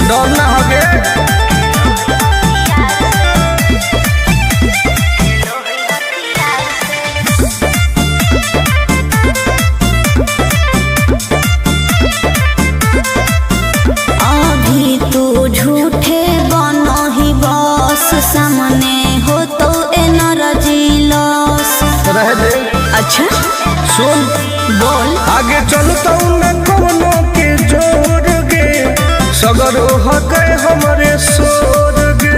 डर ना हगे अभी तू झूठे बनो ही बॉस, सामने हो तो एनर्जी लॉस। रह दे। अच्छा सुन बोल। आगे चलता न कोनो के जोर गे, सगर हो गए हमारे सोर गे,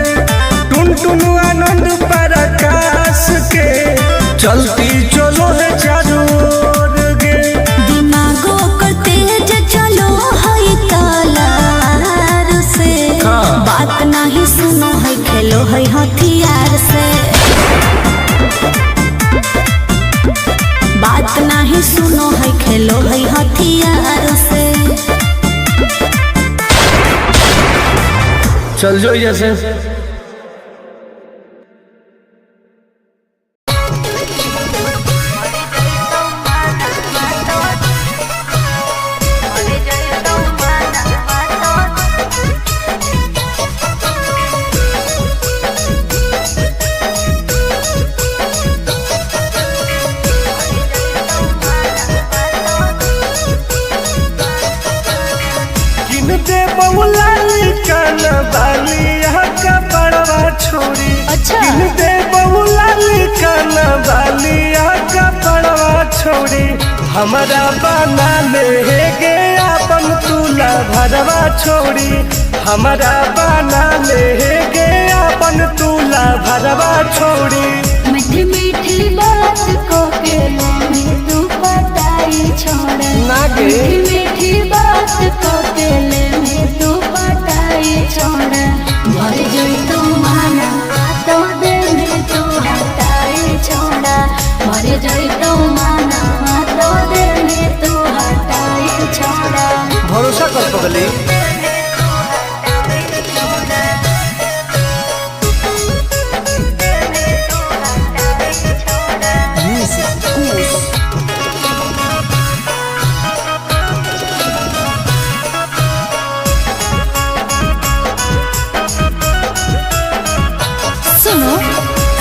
टुन टुन आनंद पराकाश के चलती चलो है चारों ओर गे। दिमागो कर तेज चलो है तलार से, बात नहीं सुनो है खेलो है हथियार से, बात नहीं सुनो है खेलो है हथियार से। चल जो जैसे अच्छा दे बहुलाली काना बालिया का पड़वा छोड़ी, हमारा बना ले गे अपन तुला भरवा छोड़ी, हमारा बना ले गे अपन तुला भरवा छोड़ी। मीठी मीठी बात को के लेने तू पटाई छोड़ा, मीठी मीठी बात को के लेने तू पटाई छोड़ा। भर जोई तू माना तो देने तू हटाई छोड़ा, भर जोई तू माना तो देने तू हटाई छोड़ा। भरोसा कर पगली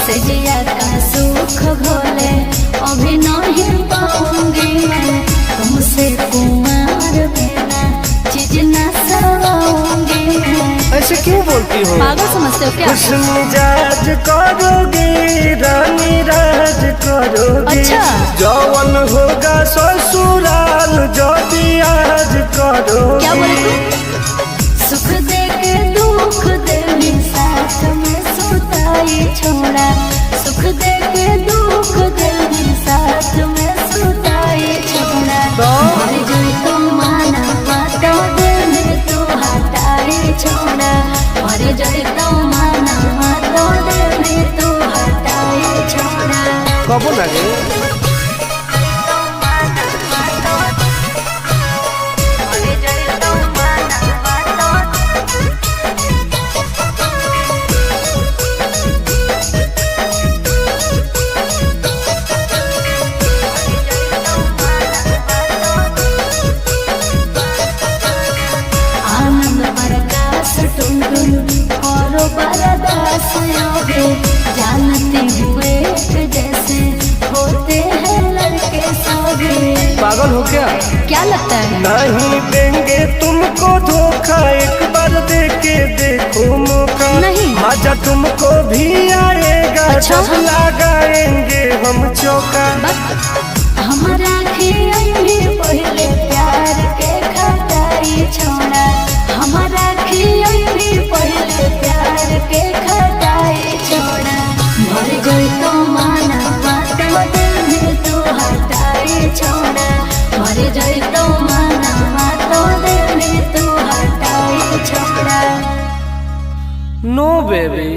सजिया का सुख घोले अभी नहीं पाऊंगी मैं, तुमसे कुमार बिना चीज न सवाऊंगी मैं। ऐसे क्यों बोलती हो? पागल समझते हो क्या? मिजाज करोगी रानी राज करोगी, अच्छा जौवन होगा ससुराल जो भी आज करोगी। क्या बोले तू? सुख दे के दुख दे साथ में सुताई छोड़ा, सुख दे के दुख दे साथ में सुताई छोड़ा। मर जोई तू माना तो देने तू हटाई छोड़ा, मर जोई तू माना तो देने तू हटाई छोड़ा। कबो लगे जानते हुए जैसे होते हैं लड़के सभी। पागल हो क्या लगता है? नहीं देंगे तुमको धोखा, एक बार दे के देखो मौका, नहीं मजा तुमको भी आएगा। अच्छा? जब लगाएंगे हम चौका। हमारा पहले प्यार के खटाई छोड़ा, हमारा पहले प्यार के खटाई छोड़ा। मर गई तो माना तो देने तू हटाई छोड़ा, मर गई तो माना तो देने तू हटाई छोड़ा। नो बेबी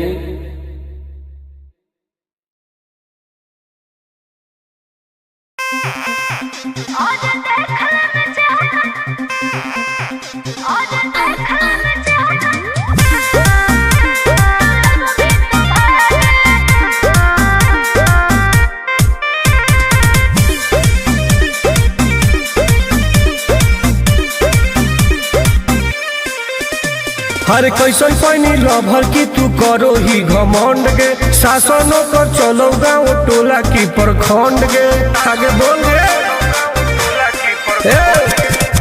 अरे कैसन पैनी लभर की तू करो ही घमंड गे, शासनों कर चलो गाँव टोला की प्रखंड गे, आगे बोल गे।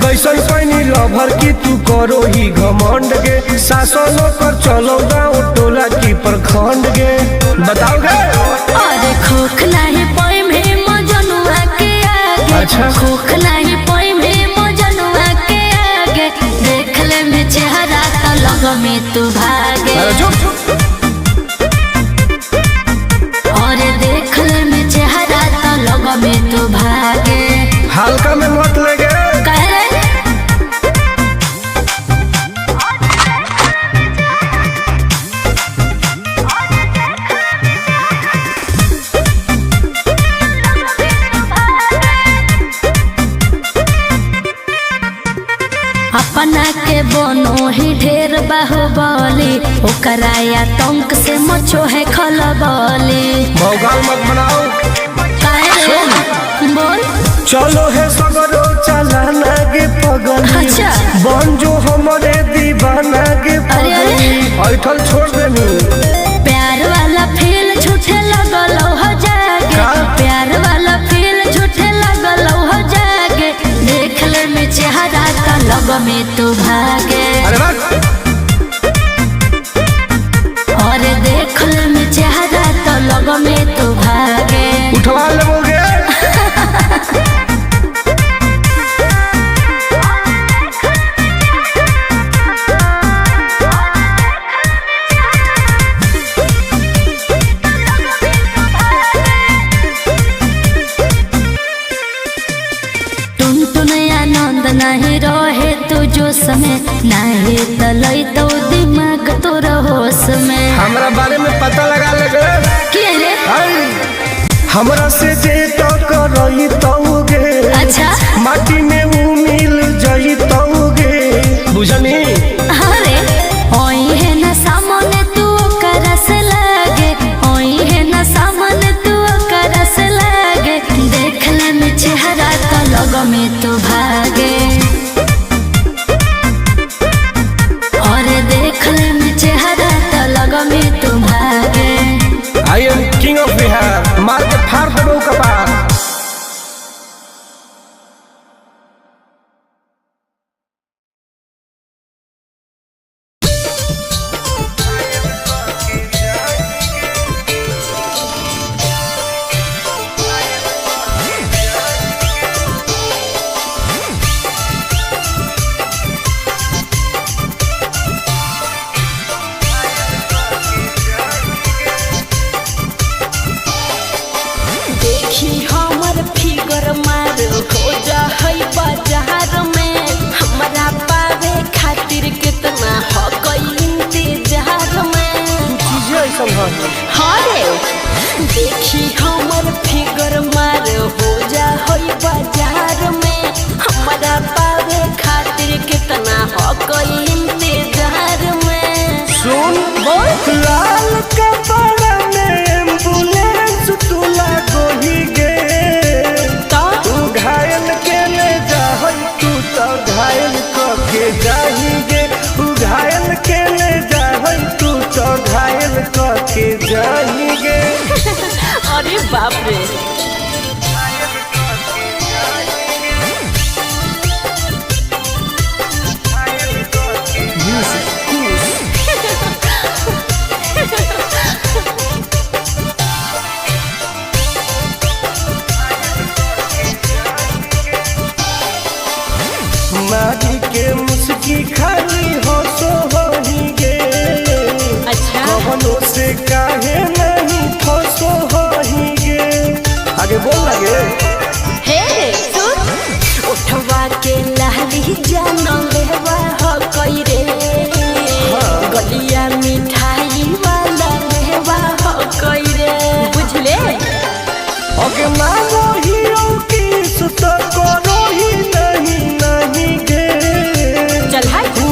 कैसन पैनी लभर की तू करो ही घमंड गे, शासनों कर चलो गाँव टोला की प्रखंड गे, बताओ गे। अरे खोख नहीं पोई में मजनुआ के आगे, अच्छा खोख नहीं पोई में मजनुआ के आगे, देख ले में चेहरा तो लग में तू भागे। और देख ले में चेहरा तो लग में तू भागे। हल्का में मत लगे अपना के बनो ही ढेर बाहुबली, ओकरा आतंक से मचो है खलबली। भौकाल मत बनाओ बोल चलो है सगरो चलाना गे पगली। अच्छा बन जो हमारे दीवाना गे पगली, ऐठल छोड़ देनी। प्यार वाला फील झूठे लगल हो जागे, प्यार वाला फील झूठे लगल हो जागे, देख ले में चेहरा का लग में तू भागे। और देख ले में चेहरा तो लग में तू भागे। उठवा लोगे नहीं रहे तू जो समय नहीं तलई तो दिमाग तो होश में। हमरा बारे में पता लगा लगे क्या रे? हमरा से जे तो करई तोगे, अच्छा माटी में वो मिल जाई तोगे, बुझनी। अरे ओई है ना सामने तू करस लागे, ओई है ना सामने तू करस लागे, देख ले में चेहरा तो लग में तू भागे। I am king of Bihar, मार के फाड़ दो कपार। देखी हमर फिगर मार हो जा होई बाजार में, हमारा पावे खातिर कितना हो गई इंतजार में। सुन बहुत लाल कपड़ा में एम्बुलेंस तू लागोही गे, तू घायल के ले जा तू तो घायल के जाही गे, तू घायल के ले जा तू तो घायल के जाही गे। अरे बाप रे मारी के मुस्की खाली हो सो होही गे। अच्छा कवनों से काहे नहीं फसो होही गे, आगे बोल लगे। हे सुन उठवा के लहली जानो लेवा हो कोई रे, गलिया मिठाई वाला लेवा हो कोई रे, बुझले। ओके मानो ही किस तो करो ही नहीं गे, चल हाय तू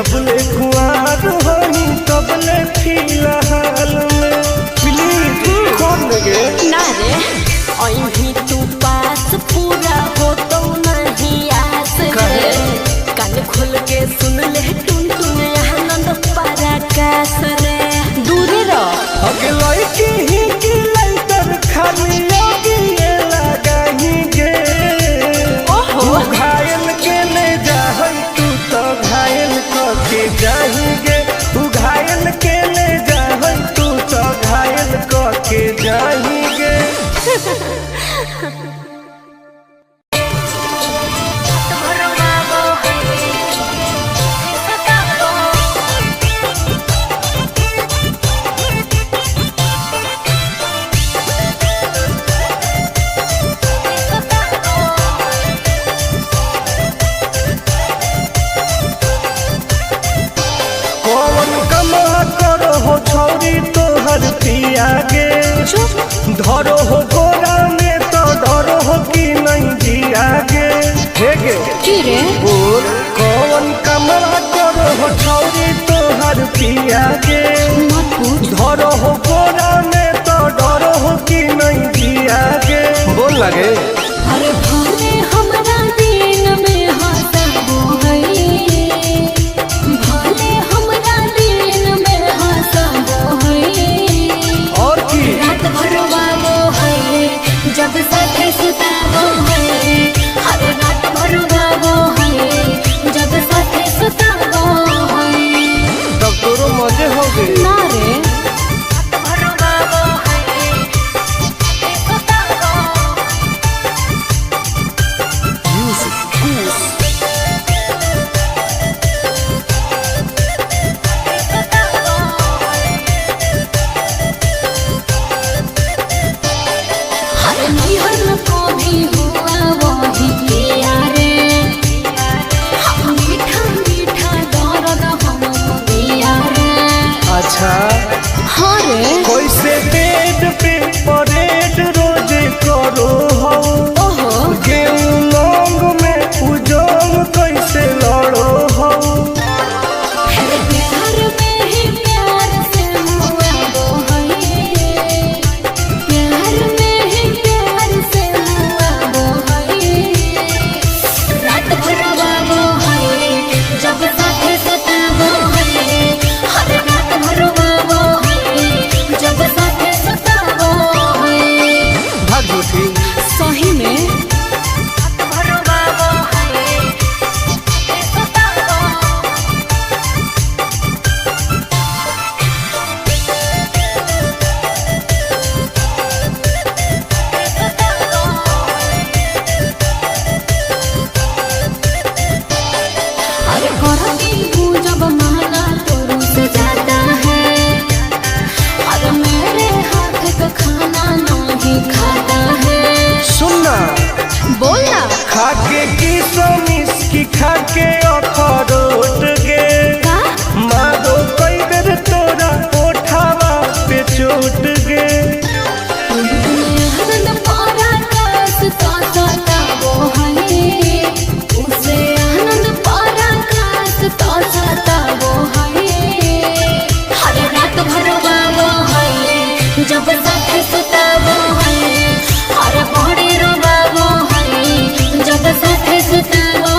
जबले कुआर होई तबले फिलहाल में प्लीज कौन लगे ना रे अहीं तू पास पूरा हो तो नहीं आस रे कान खोल के सुन ले टुन टुन आनंद पराकाश रे दूर रह अगलाई की लाइटर खाली योगी ये लगाही गे ओहो घायल के ले जाहई तू तो घायल के जाएंगे तू घायल के ले जाहई तू तो घायल के जाएंगे तोहर पिया गे धरो हो गोरा में तो डरो हो कि नहीं जिया गे हे गे की रे बोल कौन कमरा करो हो छौरी तोहर पिया गे मत पूछ धरो हो गोरा में तो डरो हो कि नहीं जिया गे बोल लगे अरे भले हमरा दिन में हंसबो हई भले हमरा दिन में हंसबो हई और की रात भर वालो हई जब साथे सुताबो हई हर रात भर वालो हई जब साथे सुताबो हई तब तोरो मजे हो गए ना रे भर वालो हई सुताबो हर निहर में को भी हुआ वही किया रे मीठा मीठा दर्द हम दिया रे अच्छा हाँ रे कैसे बेड पे परेड रोज करो हो ओहो गेहूं लौंग में उजोंग कैसे लड़ो हो फिर प्यार में ही प्यार से मुआबो हई प्यार में ही प्यार से मुआबो हई रात भर वाबो हई जब साथे सताबो हई हर रात भर वाबो हई जब साथे सताबो हई भाग झूठी सही में रात भर वाबो हई सताबो अरे करती हूँ जब माला तो रुस जाता है अरे मेरे हाथ का खाना नहीं खाता है सुनना बोलना खाके की सोमिस की खाके अखरोट गे का मारो कई बेर तोरा ओठावा पे चोट गे आनंद पराकाश तो सताबो हई उसे आनंद पराकाश तो सताबो हई हर रात भर वाबो हई जब साथे सुताबो हई हर बड़े रोबाबो हई जब साथे सुताबो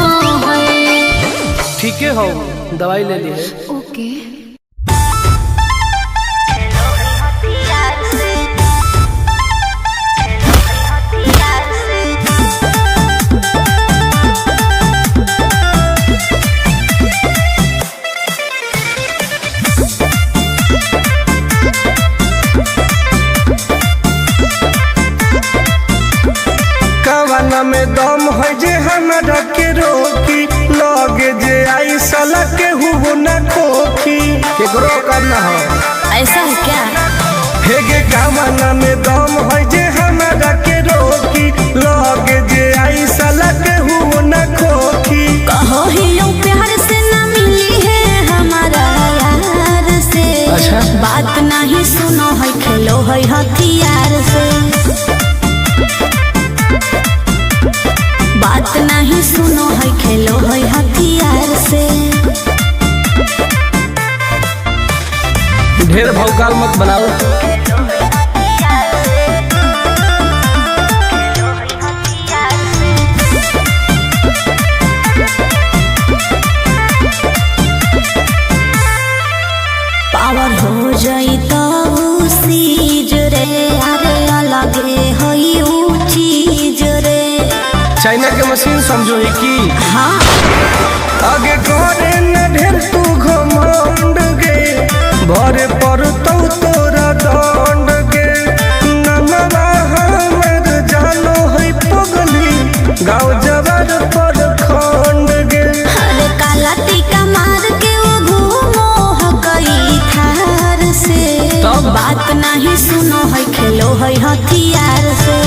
हई ठीक है हो दवाई ले ली है ओके कवाना में दम है जे हमरा के रोकी लगे जे आई साला के हुओ ना खोखी केकरो करना हो ऐसा है क्या हेगे कवाना में दम है जे हमरा के रोकी लगे जे आई साला के हुओ ना खोखी कहो ही यूं प्यार से न मिली है हमारा यार से अच्छा बात नहीं सुनो है खेलो है हथियार से बात नहीं सुनो है खेलो है हथियार से काल मत बनाओ। पावर हो जाई तो सीज रे, अरे अलगे होई ऊ चीज रे। चाइना के मशीन समझो है कि हाँ आगे करे न ढेर तू घमंड गे, भरे पर तो तोरा दंड गे। नमवा हमर जानो है पगली, गाँव जवार पर खंड गे। अरे काला टीका मार के वो घूमो हकई थार से, तब बात नहीं सुनो है खेलो है हथियार से।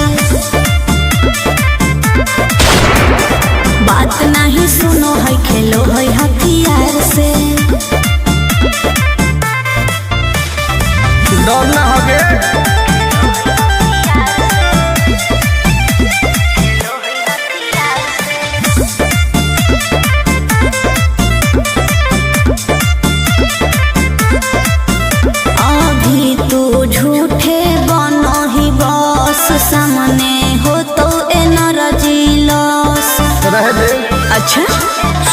बात नहीं सुनो है खेलो है हथियार से। डर ना होगे अभी तू झूठे बनो ही बस, सामने हो तो एनर्जी लॉस। रह दे। अच्छा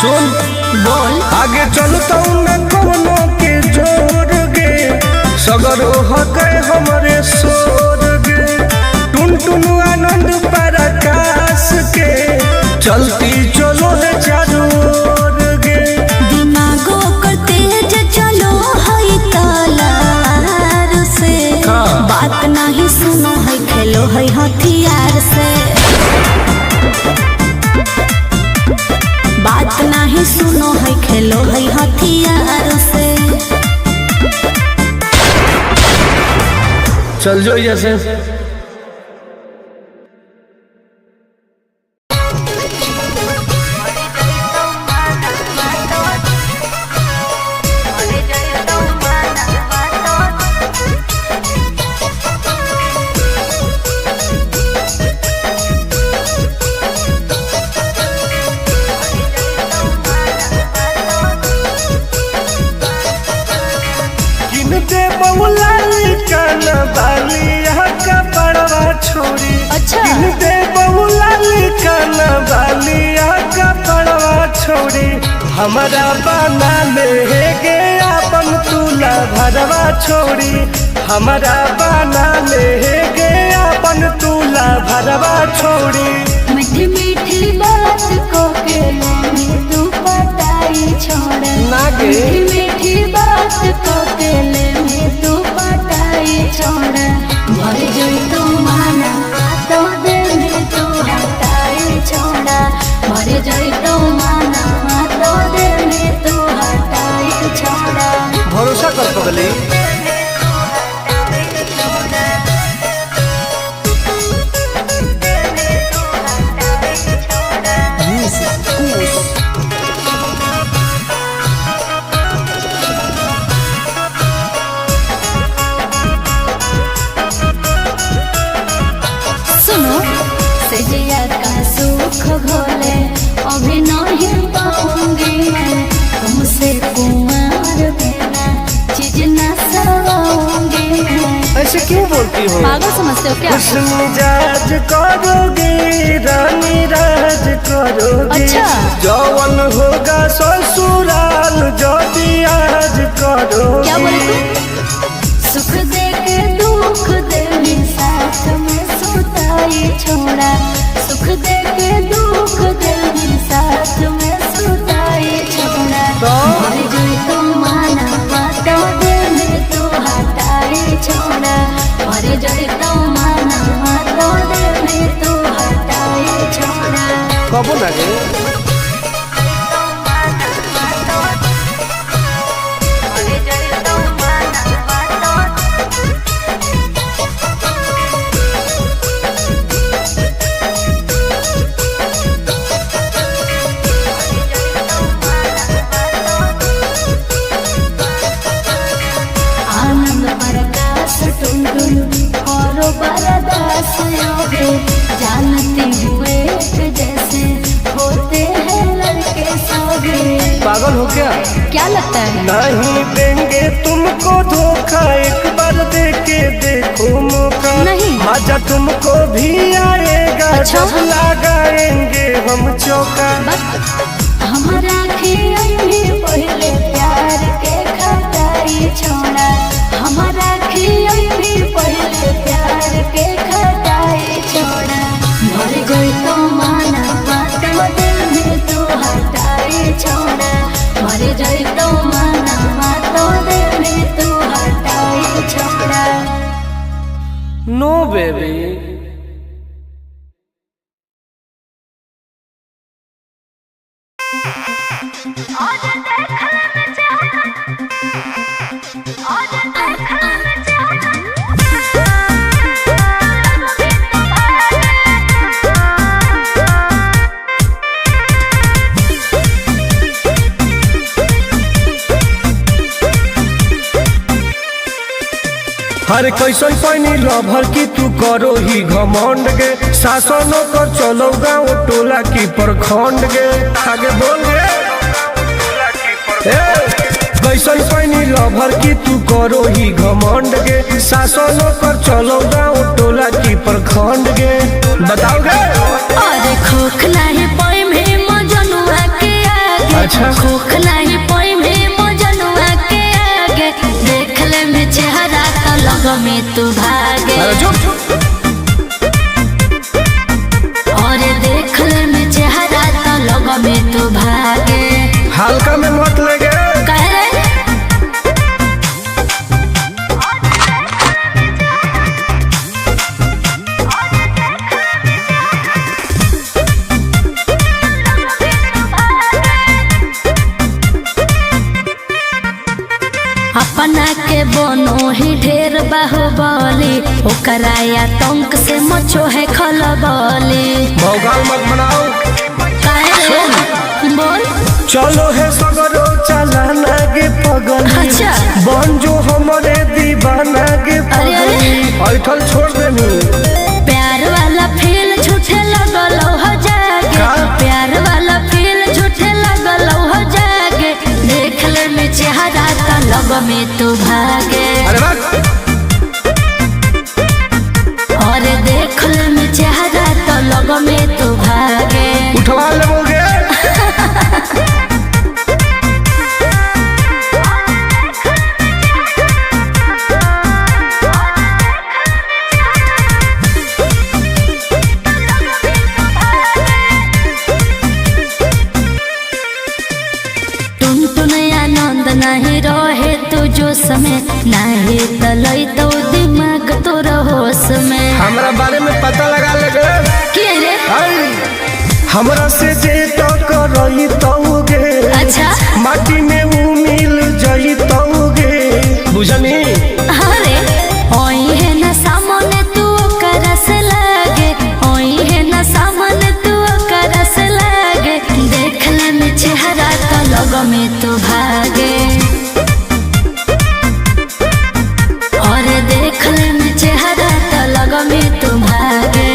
सुन बोल। आगे चलता न कोनो के जोर गे, सगर गए हमारे सोर गे। टुन टुन आनंद पराकाश के, चलती चलो है चारों ओर गे। दिमागो कर तेज चलो है तलवार से, हाँ। बात नहीं सुनो है खेलो है हथियार से। बात नहीं सुनो है खेलो है हथियार से। चल जो जैसे छोड़ी। अच्छा दे बहुला काना बालिया का पड़वा छोड़ी, हमारा बना ले गे अपन तुला भरवा छोड़ी। हमारा बना ले गे अपन तुला भरवा छोड़ी। मीठी मीठी बात को के में तू पटाई छोड़, नागे मीठी मीठी बात को के में तू पटाई छोड़। मर जोई तू माना तो दे में तू हटाई छोड़ा, मर जोई तू माना तो दे में तू हटाई छोड़ा। भरोसा कर पगली। सुनो सजिया का सुख घोले अभी नहीं पाऊंगी मैं, तुमसे कुमार बिना चीज न सवाऊंगी मैं। ऐसे क्यों बोलती हो? पागल समझते हो क्या? मिजाज करोगी रानी राज करोगी। अच्छा जौवन होगा ससुराल जो आज करोगी। क्या बोले तू? सुख दे के दुख दे साथ में सुताई छोड़ा, सुख दे के दुख दे साथ में सुताई छोड़ा। मर जोई तू माना तो दे में तू हटाई छोड़ा, मर जोई तू माना तो दे में तू हटाई छोड़ा। कबो ना गे आनंद प्रकाश टुन टुन करो बरदास योगे, जानते हुए जैसे होते हैं लड़के सौगे। पागल हो क्या? क्या लगता है? नहीं देंगे तुमको धोखा, एक बार दे के देखो मौका। नहीं। मजा तुमको भी आएगा। अच्छा? जब लगाएंगे हम चौका। हमारा भी पहले प्यार के खटाई छोड़ा, हमारा भी पहले प्यार के खटाई छोड़ा। मर गई तो माना माता दिल में तू हटाई छोड़ा, मर गई तो माना माता दिल में तू हटाई छोड़ा। नो बेबी। हर कैसन पैनी लभर की तू करो ही घमंड गे। शासनों कर चलो गाँव टोला की प्रखंड गे। आगे बोल गे। कैसन पैनी लभर की तू करो ही घमंड गे। शासनों कर चलो गाँव टोला की प्रखंड गे। बताओ गे। अरे खोखला ही पोई में मजनुआ के आगे। अच्छा। खोखला ही पोई में मजनुआ के आगे। देख ले में चेहरा तो लग में तू भागे। अरे चुप। और देख ले में चेहरा तो लग में तू भागे। हल्का में मत लगे। कह रे अपना के बनो ही ढेर बाहुबली, ओकरा आतंक से मचो है खलबली। भौकाल मत बनाओ। काहे रे? बोल। चलो है सगरो चलाना गे पगल। अच्छा। बन जो हमारे दीवाना गे अरे, अरे। पगल। ऐठल छोड़ देनी। प्यार वाला फील झूठे लगल हो जागे। का? प्यार वाला फील झूठे लगल हो जागे। देख ले में चेहरा तो लग में तू भागे। अरे बात। और देख ले में चेहरा तो लग में तू भागे। उठवा ले बोगे। नहीं रहे तू जो समय, नहीं तलई तो दिमाग तो होश में। हमरा बारे में पता लगा लगे। के रे? हमरा से जे तो करई तौगे। अच्छा। माटी में ऊ मिल जई तौगे। बुझनी? अरे ओई है ना सामने तू करस लागे, ओई है ना सामने तू करस लागे। देख ले में चेहरा तो लग में तू भागे। और देख ले में चेहरा तो लग में तू भागे।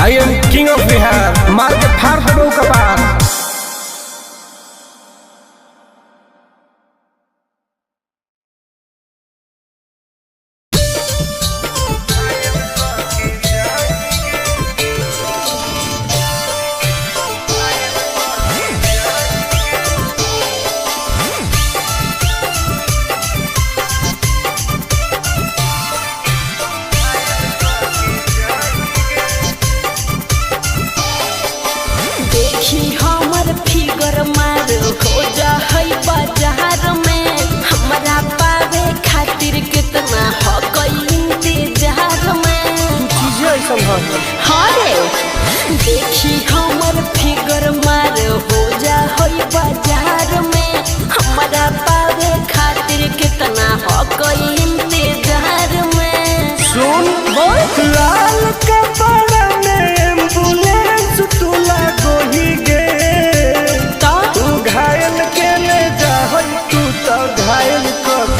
I am king of Bihar. मार के फाड़ दो कपार। देखी हमर फिगर मार हो जा होई बाजार में। हमरा पावे खातिर कितना हो गई इंतजार में। सुन बोल। लाल कपड़ा में एम्बुलेंस तुला गोही गे। तू घायल के ले जा तू तो घायल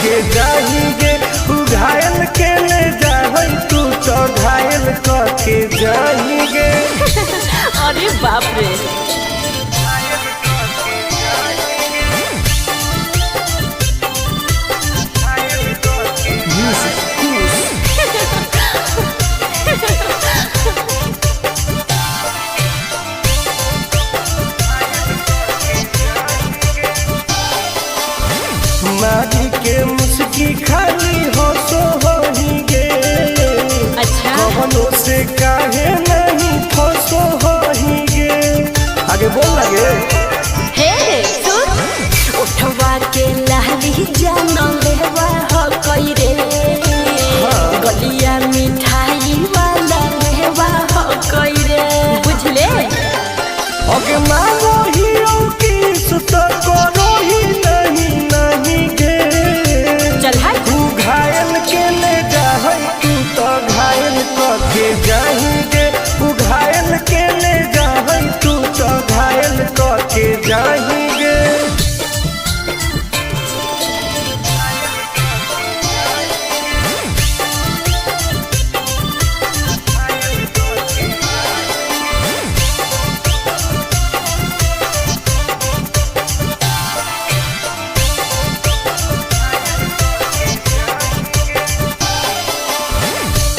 के जाही गे। तू घायल के ले जा तू तो घायल के जाही गे। अरे बाप रे। से काहे नहीं फंसो ही गे। आगे बोल लगे हे सुन उठवा के लहरी जानो लेवा हो कोई रे गलिया मिठाई वाला लेवा हो कोई रे बुझले। अगे मांगो ही किस तो करो ही नहीं गे। चल हाय तू घायल के ले जा तू तो घायल करके जाएंगे। तू घायल के ले जा तू तो घायल करके जाएंगे।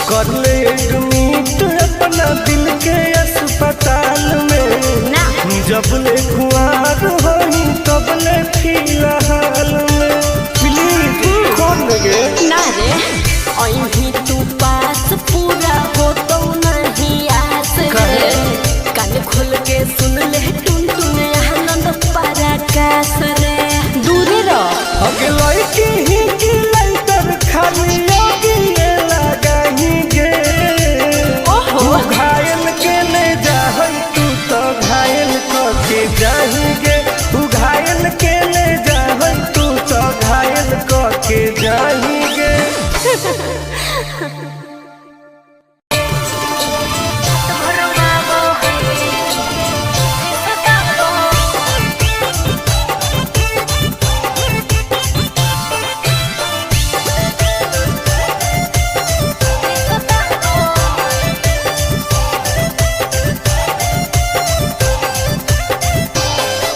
कर ले एडमिट अपना दिल के अस्पताल में ना जब ले खुआर होई तब ले फिलहाल में प्लीज खोल लगे ना रे अहीं तू पास पूरा हो तो नहीं आस रे कान खोल के सुन ले टुन टुन आनंद पराकाश रे दूर रह। अगे लड़की ही की लाइटर खाली आगे लगाही गे। ओहो तू घायल के ले जा तू तो घायल करके जाएंगे। तू घायल के ले जा तू तो घायल करके जाएंगे।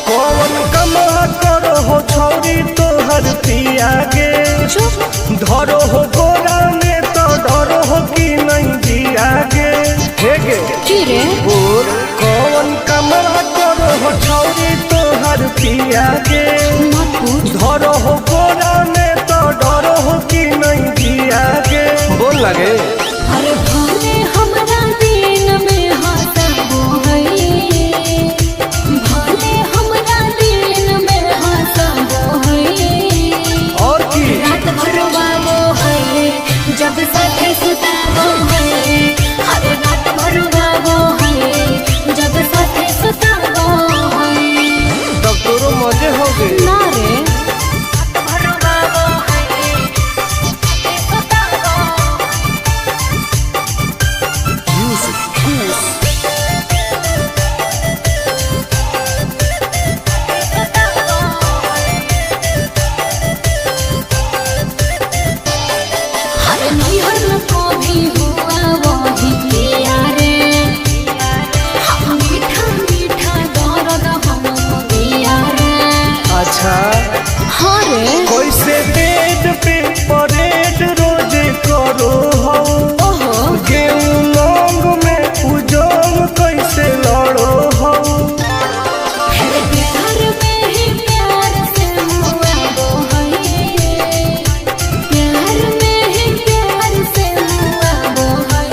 कौन कमा करो हो छौरी तोहर पिया गे। धरो हो गोरा में तो डरो हो कि नहीं जिया गे। हे गे की रे बोल कौन कमा करो हो छौरी तोहर पिया गे। मत पूछ धरो हो गोरा में तो डरो हो कि नहीं जिया गे। बोल लगे अरे भले हमरा दिन में हंसबो है भले हमरा दिन में हंसबो है और की रात भर रोवाबो है जब साथे सुताबो है अरे रात भर रोवाबो है जब साथे सुताबो है तब तोरो मजे हो गए। ना रे रात भर रोवाबो है सुताबो अरे नैहर को भी हुआ वही किया रे हम मीठा मीठा दर्द हम दिया रे। अच्छा हाँ रे कैसे बेड पे परेड रोज करो हो। ओहो गेहूं लौंग में उजोंग कैसे लड़ो हो। अरे प्यार में ही प्यार से हुआ वो है प्यार में ही प्यार से हुआ वो है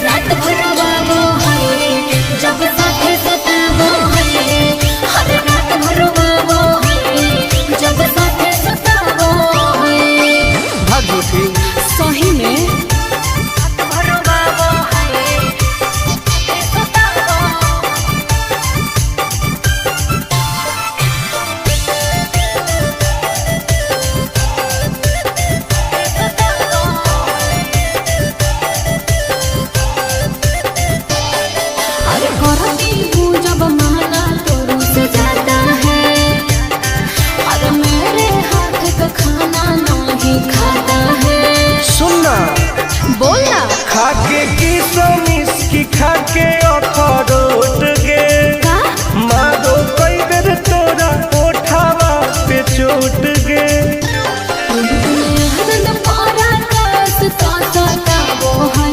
रात भर रोवाबो है जब साथे सुताबो है अरे रात भर रोवाबो है जब साथे सुताबो है भाग झूठी सही में रात भर रोवाबो है सुताबो अरे करती हूँ जब माना तो रुस जाता है अरे मेरे हाथ का खाना नहीं खाता है। सुनना बोलना खाके की समिस की खाके अखरोट गे। का मारो कई बेर तोरा ओठावा पे चोट गे। आनंद पराकाश तो सताबो है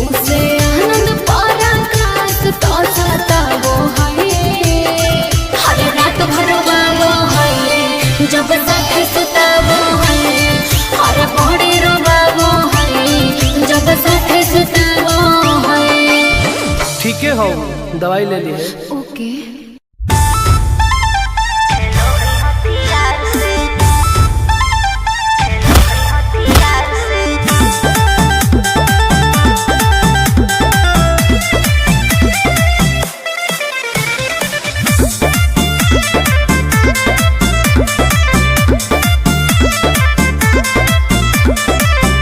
उसे आनंद पराकाश तो सताबो है हर रात भर रोवाबो है जब साथे सुताबो है हर बड़ी रोवाबो है जब दवाई ले ली है। ओके।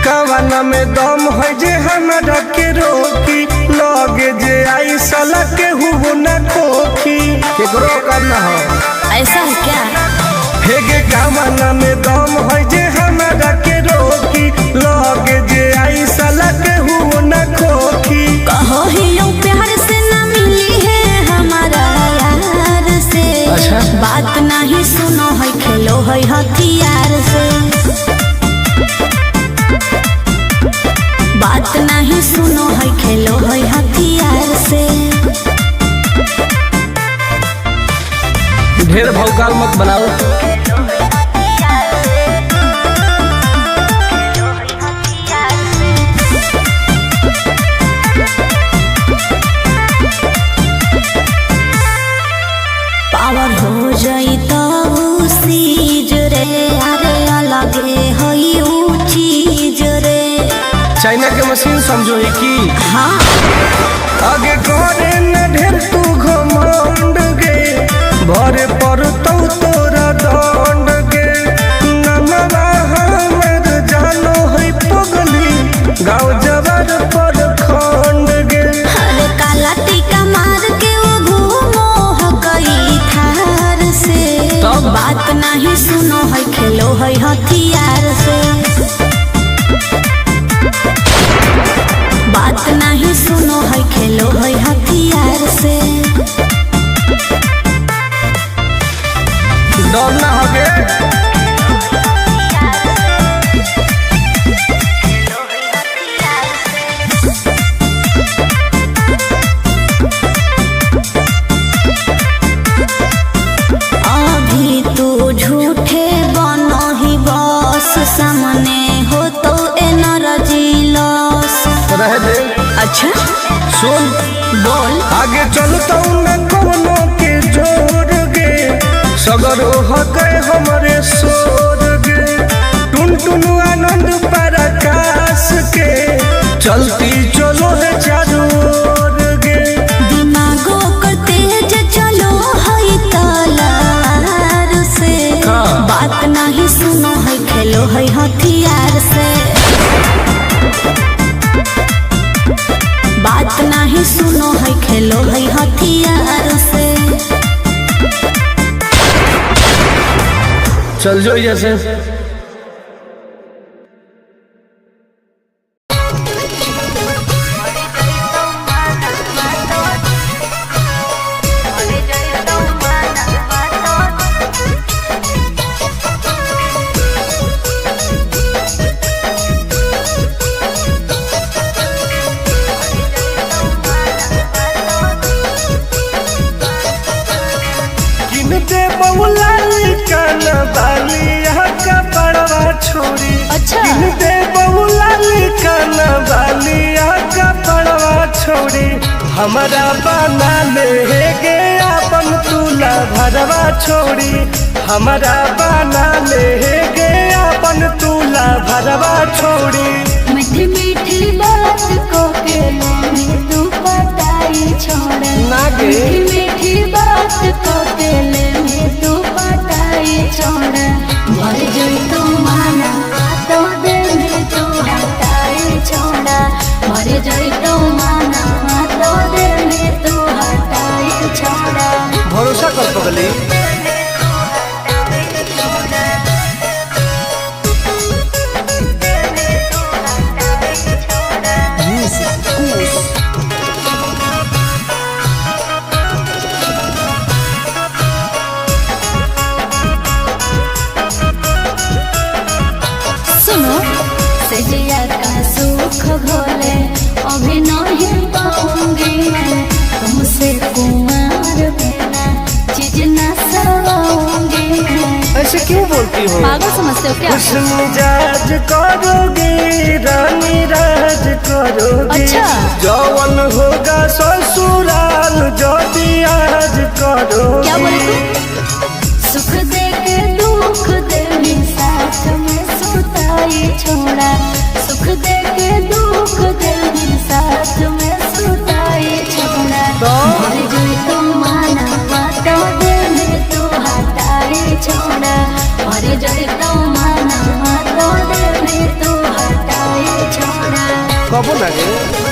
कवाना में दम है जे हमरा के रोकी, लगे जे आई साला के हुबो न खोखी। केकरो करना हो ऐसा है क्या? हे गे कवाना में दम है जे हमरा के रोकी, लगे जे आई साला के हुबो न खोखी। कहो ही यूं प्यार से ना मिली है हमारा यार से। अच्छा। बात नहीं सुनो है खेलो है हथियार से। बात नहीं सुनो है खेलो है हथियार से। ढेर भौकाल मत बनाओ। पावर हो जाई तो सीज रे, अरे अलगे हई ऊ चीज रे। चाइना के मशीन समझो ही की। हाँ। आगे करे न ढेर तू घमंड गे, भरे पर तोरा दंड गे। नमवा हमर जानो है पगली, गाँव जवार पर खंड गे। अरे काला टीका मार के वो घूमो हकई थार से। तब? बात नहीं सुनो है खेलो है हथियार से। बात नहीं सुनो है खेलो है हथियार से। डर ना होगे। अभी तू झूठे बनो ही बस, सामने हो तो एनर्जी लॉस। रह दे। अच्छा सुन बोल। आगे चलता न कोनो के जोर गे, सगर हके हमरे सोर गे। टुन टुन आनंद पराकाश के, चलती चलो है चारू ओर गे। दिमागो को तेज चलो है तलवार से। हाँ। बात नहीं सुनो है खेलो है हथियार से। बात नहीं सुनो है खेलो है हथियार से। चल जो जैसे। किनते बहुला काना बाली यहाँ का बड़वा छोड़ी। अच्छा। किनते बहुला काना बाली यहाँ का बड़वा छोड़ी। हमारा बना ले गे अपन तुला भरवा छोड़ी। हमारा बना ले गे अपन तुला भरवा छोड़ी। मीठी मीठी बात को के लेने तू पटाई छोड़। नागे। मीठी मीठी बात को के लेने तू पटाई छोड़। मर जाई तो माना तो दे में तू हटाई छोड़ा। मर जाई तो माना तो दे में तू हटाई छोड़ा। भरोसा कर पगली। सुनो सजिया का सुख घोले अभी नहीं पाऊंगी मैं। तुमसे कुमार बिना चीज न सवाऊंगी मैं। ऐसे क्यों बोलती हो? पागल समझते हो क्या? खुश मिजाज करोगी, रानी राज करोगी। अच्छा। जौवन होगा ससुराल जो छोड़ा सुख दे के दुख दिल भी साथ में सुताई छोड़ा मर जाए तो माना तो दिल तू हटाई छोड़ा मर जाए तो माना तो दिल तू हटाई छोड़ा कबो लगे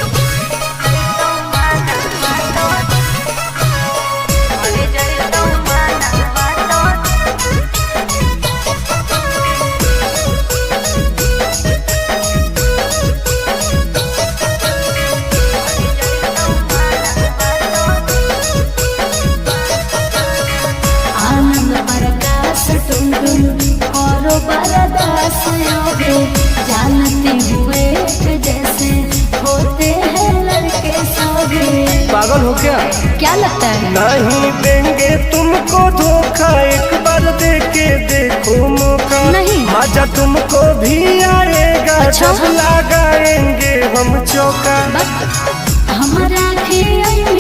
जानते हुए जैसे होते हैं लड़के सभी। पागल हो क्या लगता है? नहीं देंगे तुमको धोखा, एक बार दे के देखो मौका। नहीं। मजा तुमको भी आएगा। अच्छा? जब लगाएंगे हम चौका। हमारा खेल